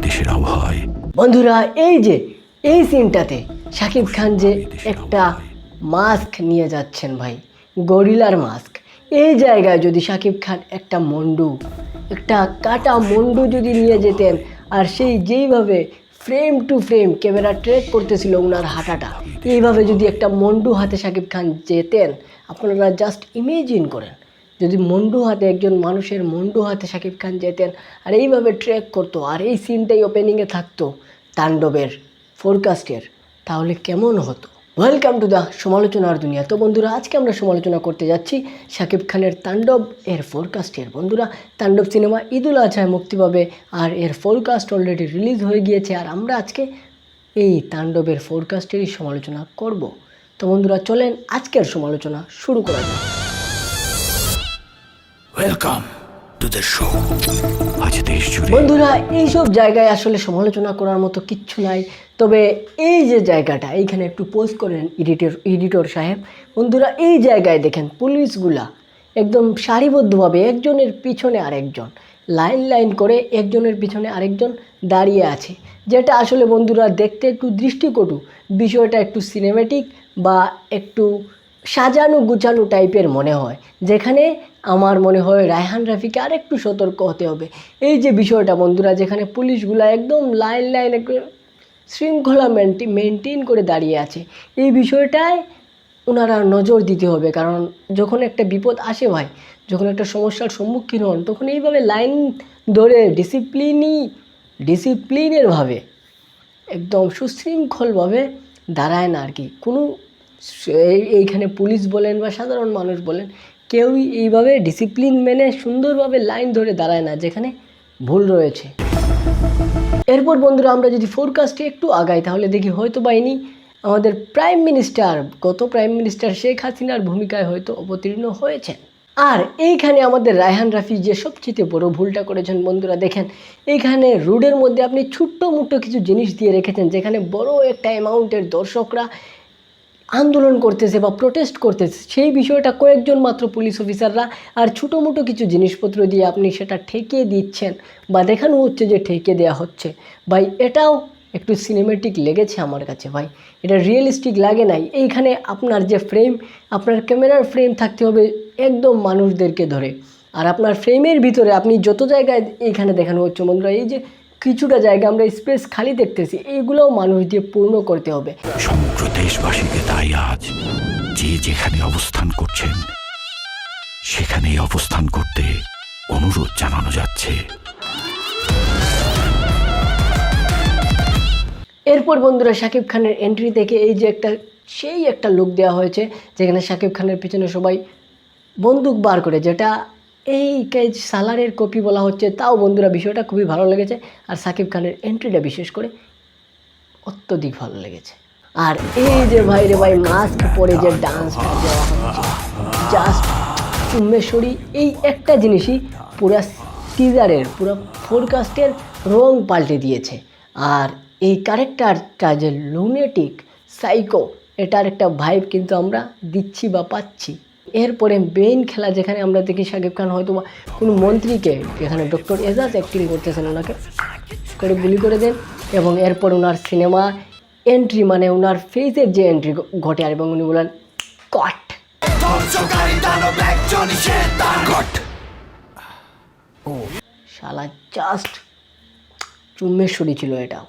দেশের আবহাওয়ায়। বন্ধুরা এই সিনটাতে শাকিব খান যে একটা মাস্ক নিয়ে যাচ্ছেন ভাই, গরিলার মাস্ক, এই জায়গায় যদি শাকিব খান একটা কাটা মন্ডু যদি নিয়ে যেতেন, আর যেইভাবে frame two frame camera trek করতেছিল ওনার হাঁটাটা, এইভাবে যদি একটা মন্ডু হাতে শাকিব খান যেতেন, আপনারা জাস্ট ইমেজিন করেন যদি একজন মানুষের মন্ডু হাতে শাকিব খান যেতেন আর এইভাবে ট্রেক করতো, আর এই সিনটাই ওপেনিংয়ে থাকতো তাণ্ডবের ফোরকাস্টের, তাহলে কেমন হতো? ওয়েলকাম টু দ্য সমালোচনার দুনিয়া। তো বন্ধুরা, আজকে আমরা সমালোচনা করতে যাচ্ছি শাকিব খানের তাণ্ডব এর ফোরকাস্টের। বন্ধুরা, তাণ্ডব সিনেমা ঈদুল আজহায় মুক্তি পাবে আর এর ফোরকাস্ট অলরেডি রিলিজ হয়ে গিয়েছে, আর আমরা আজকে এই তাণ্ডবের ফোরকাস্টেরই সমালোচনা করব। তো বন্ধুরা, চলেন আজকের সমালোচনা শুরু করা যাক। Welcome to the show. আজ দেশ জুড়ে বন্ধুরা, এইসব জায়গায় আসলে সমালোচনা করার মতো কিচ্ছু নাই, তবে এই যে জায়গাটা, এইখানে একটু পোস্ট করেন এডিটর সাহেব। বন্ধুরা, এই জায়গায় দেখেন পুলিশগুলা একদম সারিবদ্ধভাবে একজনের পিছনে আরেকজন লাইন করে একজনের পিছনে আরেকজন দাঁড়িয়ে আছে, যেটা আসলে বন্ধুরা দেখতে একটু দৃষ্টিকটু, বিষয়টা একটু সিনেমেটিক বা একটু সাজানো গুছানো টাইপের মনে হয়, যেখানে আমার মনে হয় রায়হান রাফিকে আর একটু সতর্ক হতে হবে। এই যে বিষয়টা বন্ধুরা, যেখানে পুলিশগুলা একদম লাইন একটু শৃঙ্খলা মেনটেন করে দাঁড়িয়ে আছে, এই বিষয়টায় ওনারা নজর দিতে হবে। কারণ যখন একটা বিপদ আসে ভাই, যখন একটা সমস্যার সম্মুখীন হন, তখন এইভাবে লাইন ধরে ডিসিপ্লিনেরভাবে একদম সুশৃঙ্খলভাবে দাঁড়ায় না আর কি। এইখানে পুলিশ বলেন বা সাধারণ মানুষ বলেন, কেউই এইভাবে ডিসিপ্লিন মেনে সুন্দরভাবে লাইন ধরে দাঁড়ায় না, যেখানে ভুল রয়েছে। এরপর বন্ধুরা, আমরা যদি ফোরকাস্টে একটু আগাই, তাহলে দেখি হয়তো বা ইনি আমাদের গত প্রাইম মিনিস্টার শেখ হাসিনার ভূমিকায় হয়তো অবতীর্ণ হয়েছেন। আর এইখানে আমাদের রায়হান রাফি যে সবচেয়ে বড় ভুলটা করেছেন বন্ধুরা, দেখেন এইখানে রোডের মধ্যে আপনি ছোট্ট কিছু জিনিস দিয়ে রেখেছেন, যেখানে বড় একটা অ্যামাউন্টের দর্শকরা আন্দোলন করতেছে বা প্রোটেস্ট করতেছে, সেই বিষয়টা কয়েকজন মাত্র পুলিশ অফিসাররা আর ছোটো কিছু জিনিসপত্র দিয়ে আপনি সেটা ঠেকিয়ে দিচ্ছেন বা দেখানো হচ্ছে যে ঠেকিয়ে দেওয়া হচ্ছে। ভাই, এটাও একটু সিনেমেটিক লেগেছে আমার কাছে ভাই, এটা রিয়েলিস্টিক লাগে নাই। এইখানে আপনার যে ফ্রেম, আপনার ক্যামেরার ফ্রেম থাকতে হবে একদম মানুষদেরকে ধরে, আর আপনার ফ্রেমের ভিতরে আপনি যত জায়গায় এইখানে দেখানো হচ্ছে বন্ধুরা, এই যে কিছুটা জায়গা আমরা স্পেস খালি দেখতেছি, এইগুলোও মানুষ দিয়ে পূর্ণ করতে হবে। সমগ্র দেশবাসীকে তাই আজ যে যেখানে অবস্থান করছেন সেখানেই অবস্থান করতে অনুরোধ জানানো যাচ্ছে। এরপর বন্ধুরা, শাকিব খানের এন্ট্রি থেকে এই যে একটা লুক দেওয়া হয়েছে, যেখানে শাকিব খানের পিছনে সবাই বন্দুক বার করে, যেটা এই সালারের কপি বলা হচ্ছে। তাও বন্ধুরা, বিষয়টা খুবই ভালো লেগেছে, আর শাকিব খানের এন্ট্রিটা বিশেষ করে অত্যধিক ভালো লেগেছে। আর এই যে ভাই মাস্ক পরে যে ডান্সটা দেওয়া হচ্ছে, জাস্ট উমেশ্বরী, এই একটা জিনিসই পুরো ফোরকাস্টের রং পাল্টে দিয়েছে। আর এই ক্যারেক্টারটা যে লুনেটিক সাইকো, এটার একটা ভাইব কিন্তু আমরা দিচ্ছি বা পাচ্ছি। এরপরে মেইন খেলা, যেখানে আমরা দেখি শাকিব খান হয়তো বা কোনো মন্ত্রীকে, যেখানে ডক্টর এজাজ অ্যাক্টিং করতেছেন, ওনাকে করে গুলি করে দেন, এবং এরপর ওনার সিনেমা এন্ট্রি, মানে ওনার ফেসের যে এন্ট্রি ঘটে, আর এবং উনি বলেন কট। শালা জাস্ট চুম্বেশ্বরী ছিল এটা।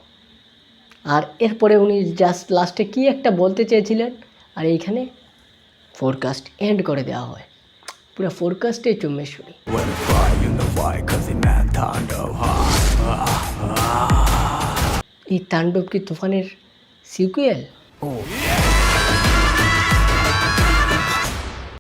আর এরপরে উনি জাস্ট লাস্টে কি একটা বলতে চেয়েছিলেন, আর এইখানে ফোরকাস্ট এন্ড করে দেওয়া হয়, পুরো ফোরকাস্টে চুম্বেশ্বরী। এই তাণ্ডব কি তুফানের সিকুয়েল?